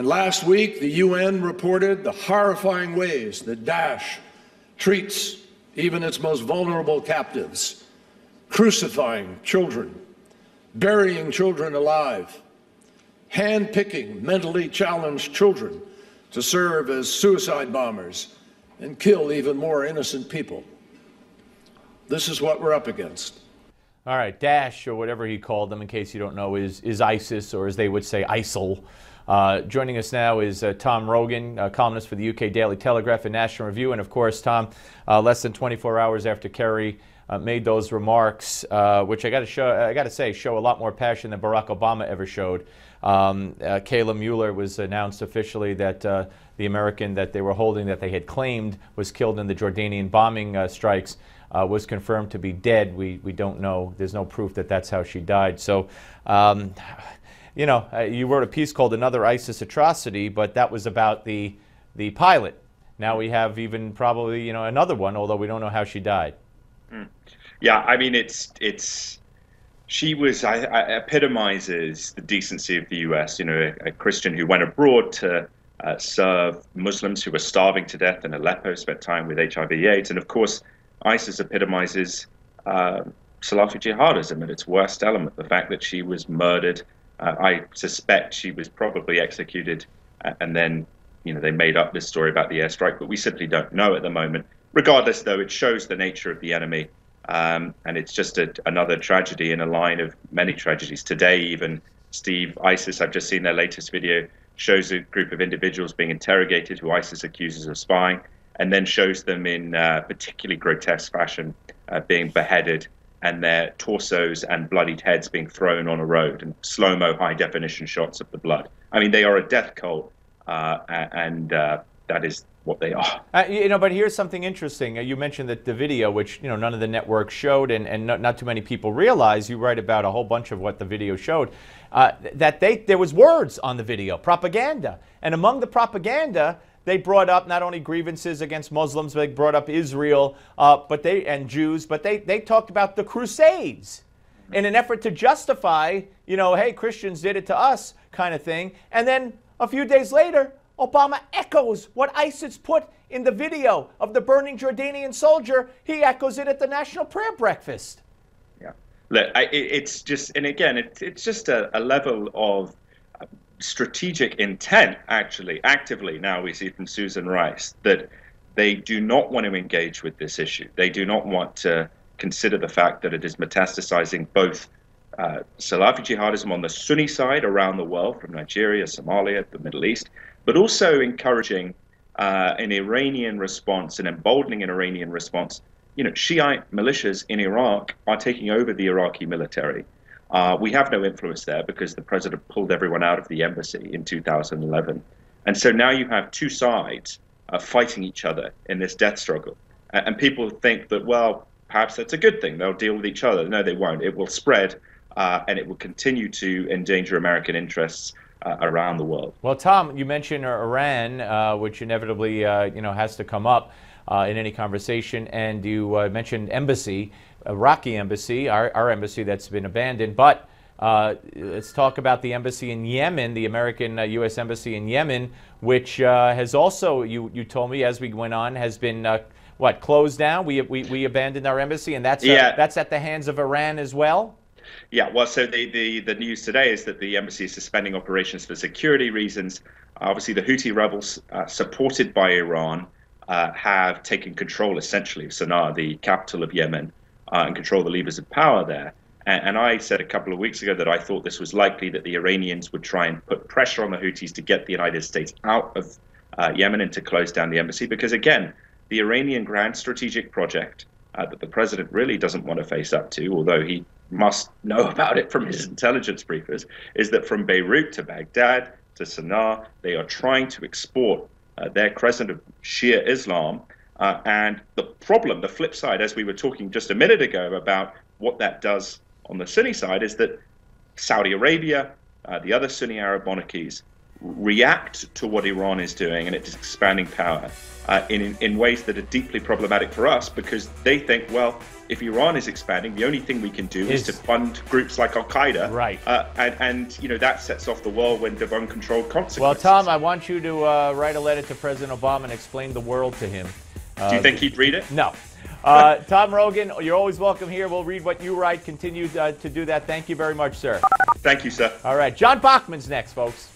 And last week, the UN reported the horrifying ways that Daesh treats even its most vulnerable captives, crucifying children, burying children alive, hand-picking mentally challenged children to serve as suicide bombers and kill even more innocent people. This is what we're up against. All right, Daesh, or whatever he called them, in case you don't know, is ISIS, or as they would say, ISIL. Joining us now is Tom Rogan, columnist for the UK Daily Telegraph and National Review. And of course, Tom, less than 24 hours after Kerry made those remarks, which I got to say, show a lot more passion than Barack Obama ever showed. Kayla Mueller was announced officially that the American that they were holding, that they had claimed was killed in the Jordanian bombing strikes, was confirmed to be dead. We don't know. There's no proof that that's how she died. So, you know, you wrote a piece called Another ISIS Atrocity, but that was about the pilot. Now we have even probably, you know, another one, although we don't know how she died. Yeah, I mean, she epitomizes the decency of the U.S., you know, a Christian who went abroad to serve Muslims who were starving to death in Aleppo, spent time with HIV/AIDS. And of course, ISIS epitomizes Salafi jihadism at its worst element, the fact that she was murdered. I suspect she was probably executed, and then, you know, they made up this story about the airstrike, but we simply don't know at the moment. Regardless, though, it shows the nature of the enemy, and it's just another tragedy in a line of many tragedies. Today, even, Steve, ISIS, I've just seen their latest video, shows a group of individuals being interrogated who ISIS accuses of spying, and then shows them in particularly grotesque fashion being beheaded, and their torsos and bloodied heads being thrown on a road, and slow-mo high-definition shots of the blood. I mean, they are a death cult, and that is what they are. You know, but here's something interesting. You mentioned that the video, which, you know, none of the networks showed, and not too many people realize, you write about a whole bunch of what the video showed, that there was words on the video, propaganda. And among the propaganda, they brought up not only grievances against Muslims, they brought up Israel, and Jews, but they talked about the Crusades in an effort to justify, you know, hey, Christians did it to us kind of thing. And then a few days later, Obama echoes what ISIS put in the video of the burning Jordanian soldier. He echoes it at the National Prayer Breakfast. Yeah, look, it's just, and again, it's just a level of strategic intent, actually, actively, now we see from Susan Rice, that they do not want to engage with this issue. They do not want to consider the fact that it is metastasizing both Salafi jihadism on the Sunni side around the world, from Nigeria, Somalia, the Middle East, but also encouraging an Iranian response, an emboldening an Iranian response. You know, Shiite militias in Iraq are taking over the Iraqi military. We have no influence there because the president pulled everyone out of the embassy in 2011. And so now you have two sides fighting each other in this death struggle. And people think that, well, perhaps that's a good thing. They'll deal with each other. No, they won't. It will spread, and it will continue to endanger American interests around the world. Well, Tom, you mentioned Iran, which inevitably, you know, has to come up in any conversation, and you mentioned embassy. Iraqi embassy, our embassy that's been abandoned. But let's talk about the embassy in Yemen, the American U.S. embassy in Yemen, which has also, you told me as we went on, has been closed down. We abandoned our embassy, and that's that's at the hands of Iran as well. Yeah, well, so the news today is that the embassy is suspending operations for security reasons. Obviously, the Houthi rebels, supported by Iran, have taken control essentially of Sana'a, the capital of Yemen, and control the levers of power there. And I said a couple of weeks ago that I thought this was likely, that the Iranians would try and put pressure on the Houthis to get the United States out of Yemen and to close down the embassy. Because again, the Iranian grand strategic project that the president really doesn't want to face up to, although he must know about it from his intelligence briefers, is that from Beirut to Baghdad to Sana'a, they are trying to export their crescent of Shia Islam. And the problem, the flip side, as we were talking just a minute ago about what that does on the Sunni side, is that Saudi Arabia, the other Sunni Arab monarchies, react to what Iran is doing and its expanding power in ways that are deeply problematic for us, because they think, well, if Iran is expanding, the only thing we can do is to fund groups like Al-Qaeda. Right. And that sets off the whirlwind of uncontrolled consequences. Well, Tom, I want you to write a letter to President Obama and explain the world to him. Do you think he'd read it? No. Tom Rogan, you're always welcome here. We'll read what you write. Continue to do that. Thank you very much, sir. Thank you, sir. All right. John Bachman's next, folks.